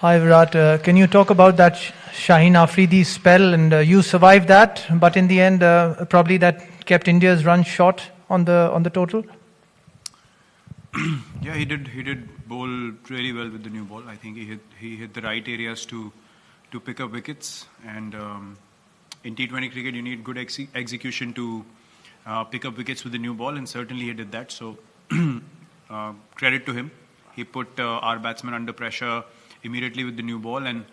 Hi Virat, can you talk about that Shaheen Afridi spell? And you survived that, but in the end, probably that kept India's run short on the total. Yeah, he did bowl really well with the new ball. I think he hit the right areas to pick up wickets. And in T20 cricket, you need good execution to pick up wickets with the new ball, and certainly he did that. So credit to him. He put our batsmen under pressure immediately with the new ball, and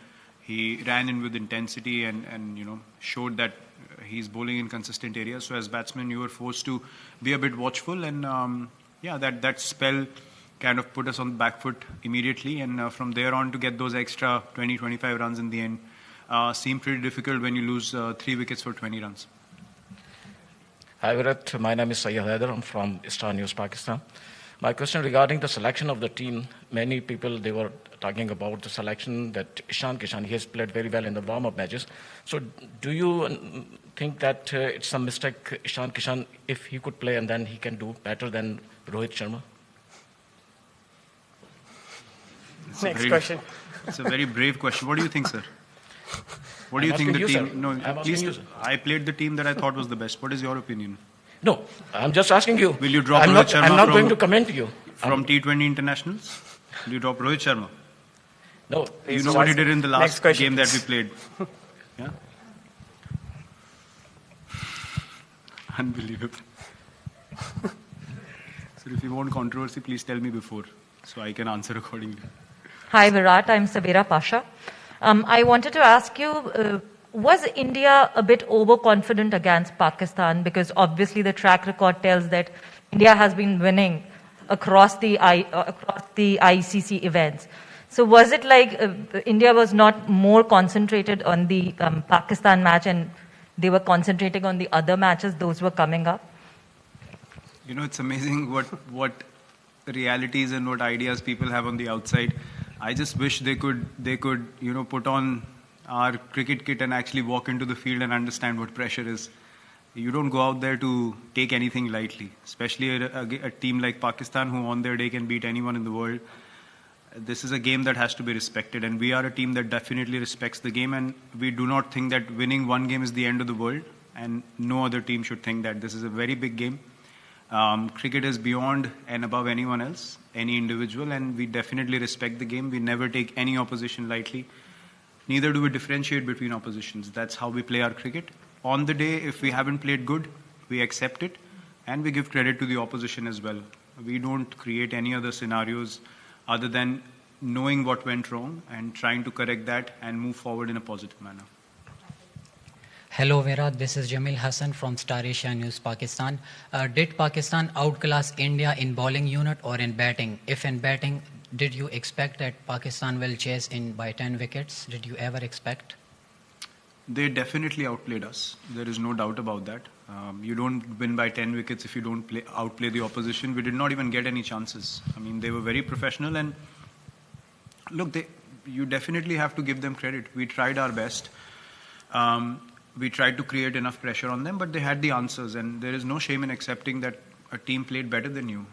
he ran in with intensity and showed that he's bowling in consistent areas. So as batsmen, you were forced to be a bit watchful, and that spell kind of put us on the back foot immediately, and from there on to get those extra 20-25 runs in the end seemed pretty difficult when you lose 3 wickets for 20 runs. Hi Virat, my name is Sayyid Haider. I'm from Star News, Pakistan. My question regarding the selection of the team, many people, they were talking about the selection that Ishan Kishan, he has played very well in the warm-up matches. So do you think that it's a mistake, Ishan Kishan, if he could play and then he can do better than Rohit Sharma? Next question. It's a very brave question. What do you think, sir? What do you think the team? No, please. I played the team that I thought was the best. What is your opinion? No, I'm just asking you. Will you drop I'm Rohit Sharma I'm not going to comment you. From T20 internationals? Will you drop Rohit Sharma? No. You know what he did in the last game that we played? Yeah? Unbelievable. So if you want controversy, please tell me before, so I can answer accordingly. Hi Virat, I'm Sabira Pasha. I wanted to ask you, was India a bit overconfident against Pakistan? Because obviously the track record tells that India has been winning across the ICC events. So was it like India was not more concentrated on the Pakistan match and they were concentrating on the other matches, those were coming up? You know, it's amazing what realities and what ideas people have on the outside. I just wish they could put on our cricket kit and actually walk into the field and understand what pressure is. You don't go out there to take anything lightly, especially a team like Pakistan, who on their day can beat anyone in the world. This is a game that has to be respected, and we are a team that definitely respects the game, and we do not think that winning one game is the end of the world, and no other team should think that. This is a very big game. Cricket is beyond and above anyone else, any individual, and we definitely respect the game. We never take any opposition lightly. Neither do we differentiate between oppositions. That's how we play our cricket. On the day, if we haven't played good, we accept it, and we give credit to the opposition as well. We don't create any other scenarios other than knowing what went wrong and trying to correct that and move forward in a positive manner. Hello Virat, this is Jamil Hassan from Star Asia News, Pakistan. Did Pakistan outclass India in bowling unit or in batting? If in batting, did you expect that Pakistan will chase in by 10 wickets? Did you ever expect? They definitely outplayed us. There is no doubt about that. You don't win by 10 wickets if you don't outplay the opposition. We did not even get any chances. I mean, they were very professional, and look, you definitely have to give them credit. We tried our best. We tried to create enough pressure on them, but they had the answers, and there is no shame in accepting that a team played better than you.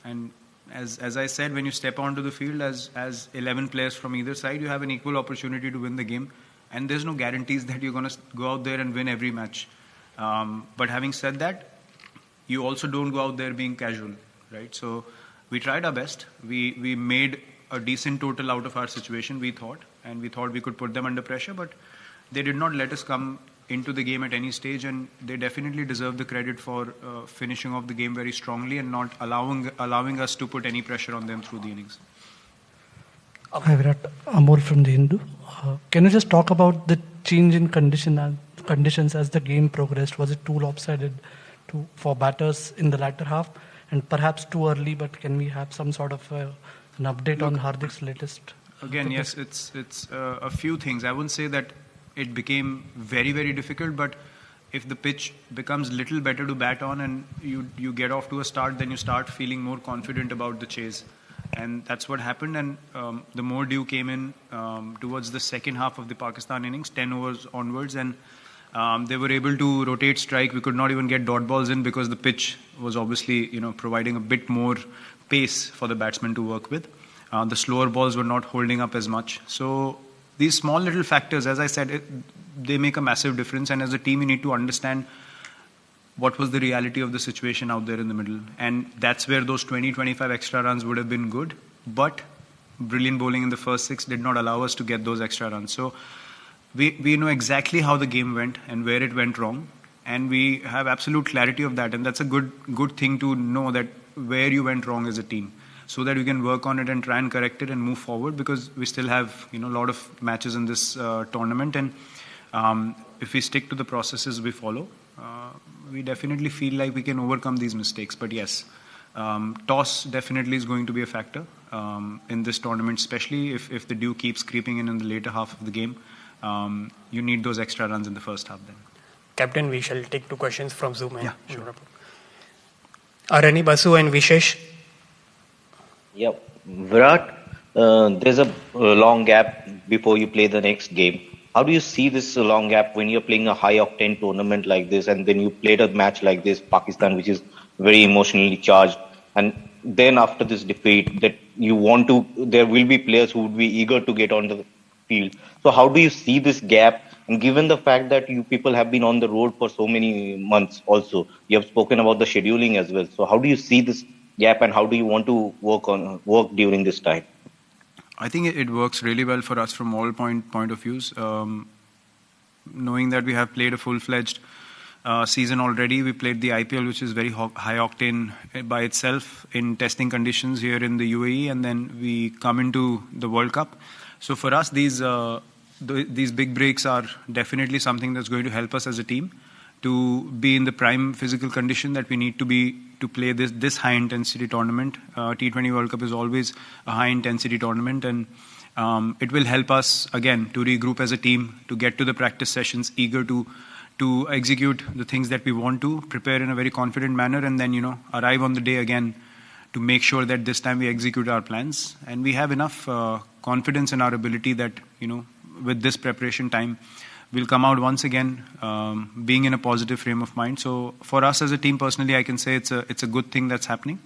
And as I said, when you step onto the field as 11 players from either side, you have an equal opportunity to win the game, and there's no guarantees that you're going to go out there and win every match. But having said that, you also don't go out there being casual, right? So we tried our best. We made a decent total out of our situation, we thought, and we thought we could put them under pressure, but they did not let us come into the game at any stage, and they definitely deserve the credit for finishing off the game very strongly and not allowing us to put any pressure on them through the innings. Hi Virat, Amol from The Hindu. Can you just talk about the change in conditions as the game progressed? Was it too lopsided for batters in the latter half, and perhaps too early, but can we have some sort of an update on Hardik's latest? Again, yes, it's a few things. I wouldn't say that it became very, very difficult, but if the pitch becomes little better to bat on and you get off to a start, then you start feeling more confident about the chase. And that's what happened, and the more dew came in towards the second half of the Pakistan innings, 10 overs onwards, and they were able to rotate strike. We could not even get dot balls in because the pitch was obviously providing a bit more pace for the batsmen to work with. The slower balls were not holding up as much. So these small little factors, as I said, they make a massive difference. And as a team, you need to understand what was the reality of the situation out there in the middle. And that's where those 20-25 extra runs would have been good. But brilliant bowling in the first 6 did not allow us to get those extra runs. So we know exactly how the game went and where it went wrong. And we have absolute clarity of that. And that's a good thing to know, that where you went wrong as a team, so that we can work on it and try and correct it and move forward, because we still have a lot of matches in this tournament. And if we stick to the processes we follow, we definitely feel like we can overcome these mistakes. But yes, toss definitely is going to be a factor in this tournament, especially if the dew keeps creeping in the later half of the game. You need those extra runs in the first half then. Captain, we shall take 2 questions from Zoom. Yeah, sure. Arani, Basu and Vishesh. Yeah, Virat, there's a long gap before you play the next game. How do you see this long gap when you're playing a high-octane tournament like this, and then you played a match like this, Pakistan, which is very emotionally charged, and then after this defeat, that you want to, there will be players who would be eager to get onto the field. So how do you see this gap? And given the fact that you people have been on the road for so many months also, you have spoken about the scheduling as well. So how do you see this gap, and how do you want to work during this time? I think it works really well for us from all point of views. Knowing that we have played a full-fledged season already, we played the IPL, which is very high octane by itself in testing conditions here in the UAE, and then we come into the World Cup. So for us, these big breaks are definitely something that's going to help us as a team to be in the prime physical condition that we need to be to play this high intensity tournament. T20 World Cup is always a high intensity tournament, and it will help us again to regroup as a team, to get to the practice sessions eager to execute the things that we want to, prepare in a very confident manner, and then arrive on the day again to make sure that this time we execute our plans. And we have enough confidence in our ability that with this preparation time, we'll come out once again being in a positive frame of mind. So for us as a team, personally, I can say it's a good thing that's happening.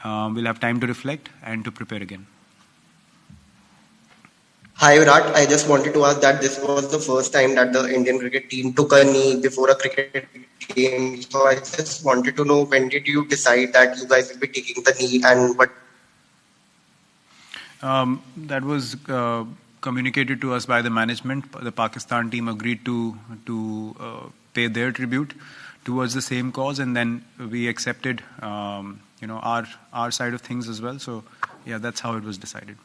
We'll have time to reflect and to prepare again. Hi Virat, I just wanted to ask that this was the first time that the Indian cricket team took a knee before a cricket game. So I just wanted to know, when did you decide that you guys will be taking the knee, and what? That was communicated to us by the management. The Pakistan team agreed to pay their tribute towards the same cause, and then we accepted our side of things as well. So yeah, that's how it was decided.